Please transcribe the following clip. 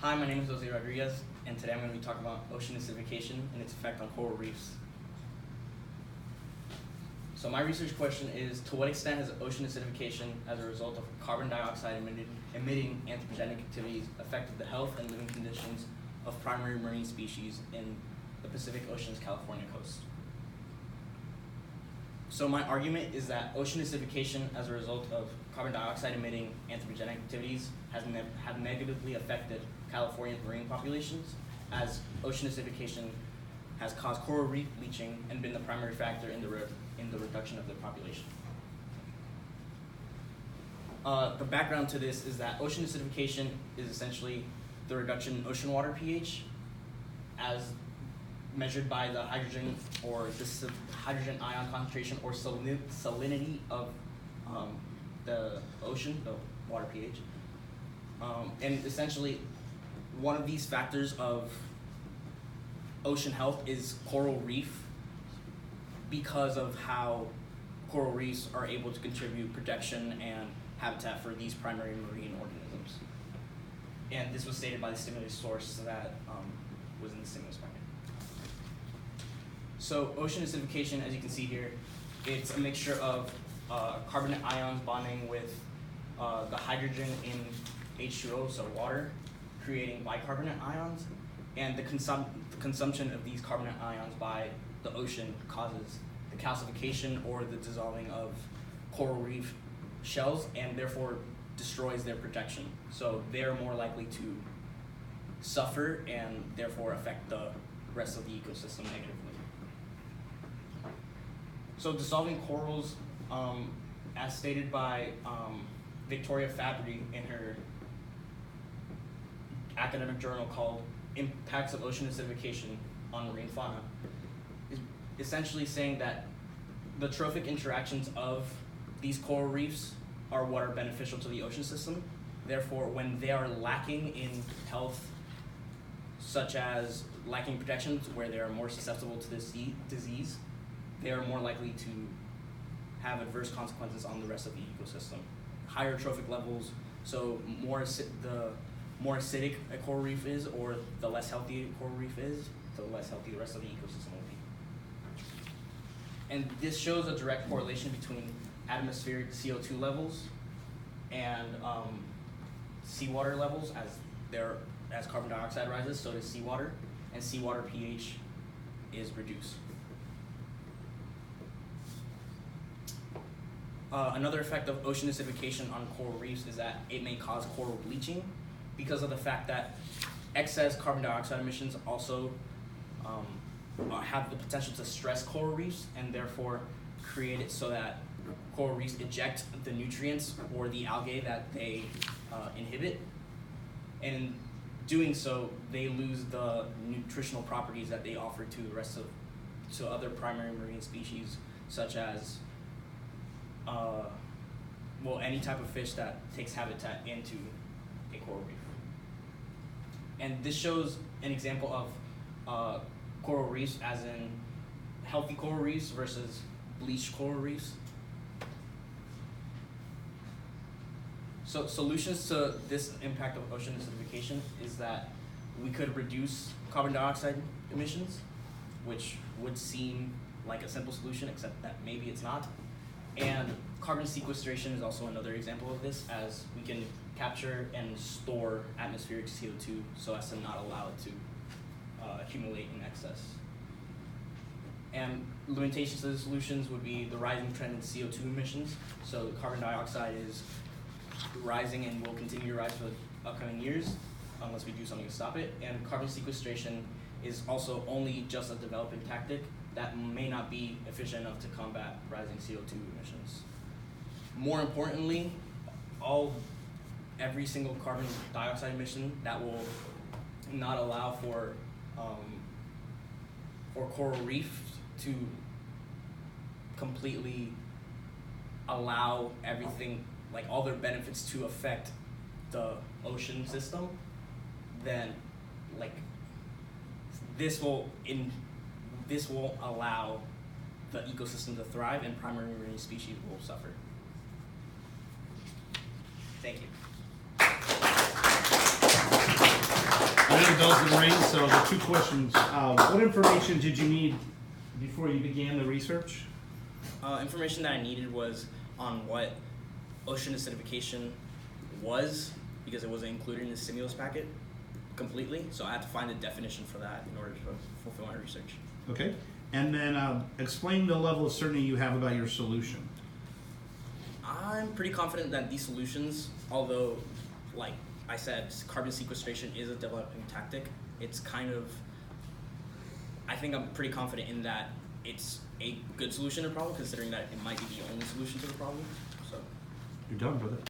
Hi, my name is Jose Rodriguez, and today I'm going to be talking about ocean acidification and its effect on coral reefs. So my research question is, to what extent has ocean acidification as a result of carbon dioxide emitting anthropogenic activities affected the health and living conditions of primary marine species in the Pacific Ocean's California coast? So my argument is that ocean acidification as a result of carbon dioxide emitting anthropogenic activities have negatively affected California's marine populations, as ocean acidification has caused coral reef bleaching and been the primary factor in the reduction of their population. The background to this is that ocean acidification is essentially the reduction in ocean water pH as measured by the hydrogen or the hydrogen ion concentration or salinity of the ocean, the water pH. And essentially, one of these factors of ocean health is coral reef, because of how coral reefs are able to contribute protection and habitat for these primary marine organisms. And this was stated by the stimulus source that was in the stimulus packet. So ocean acidification, as you can see here, it's a mixture of carbonate ions bonding with the hydrogen in H2O, so water, creating bicarbonate ions, and the consumption of these carbonate ions by the ocean causes the calcification or the dissolving of coral reef shells and therefore destroys their protection. So they're more likely to suffer and therefore affect the rest of the ecosystem negatively. So dissolving corals, as stated by Victoria Fabry in her academic journal called Impacts of Ocean Acidification on Marine Fauna, is essentially saying that the trophic interactions of these coral reefs are what are beneficial to the ocean system. Therefore, when they are lacking in health, such as lacking protections where they are more susceptible to this disease, they are more likely to have adverse consequences on the rest of the ecosystem. Higher trophic levels, so the more acidic a coral reef is, or the less healthy a coral reef is, the less healthy the rest of the ecosystem will be. And this shows a direct correlation between atmospheric CO2 levels and seawater levels. As carbon dioxide rises, so does seawater, and seawater pH is reduced. Another effect of ocean acidification on coral reefs is that it may cause coral bleaching, because of the fact that excess carbon dioxide emissions also have the potential to stress coral reefs and therefore create it so that coral reefs eject the nutrients or the algae that they inhibit. And in doing so, they lose the nutritional properties that they offer to other primary marine species, such as any type of fish that takes habitat into a coral reef. And this shows an example of coral reefs, as in healthy coral reefs versus bleached coral reefs. So solutions to this impact of ocean acidification is that we could reduce carbon dioxide emissions, which would seem like a simple solution, except that maybe it's not. And carbon sequestration is also another example of this, as we can capture and store atmospheric CO2 so as to not allow it to accumulate in excess. And limitations to the solutions would be the rising trend in CO2 emissions. So carbon dioxide is rising and will continue to rise for the upcoming years unless we do something to stop it. And carbon sequestration is also only just a developing tactic that may not be efficient enough to combat rising CO2 emissions. More importantly, every single carbon dioxide emission that will not allow for coral reef to completely allow everything, like all their benefits, to affect the ocean system, then this will allow the ecosystem to thrive and primary marine species will suffer. Thank you. the bells of the ring. So the two questions: what information did you need before you began the research? Information that I needed was on what ocean acidification was, because it wasn't included in the stimulus packet completely. So I had to find a definition for that in order to fulfill my research. Okay. And then explain the level of certainty you have about your solution. I'm pretty confident that these solutions, although, like I said, carbon sequestration is a developing tactic, it's kind of, I think I'm pretty confident in that it's a good solution to the problem, considering that it might be the only solution to the problem. So You're done with it.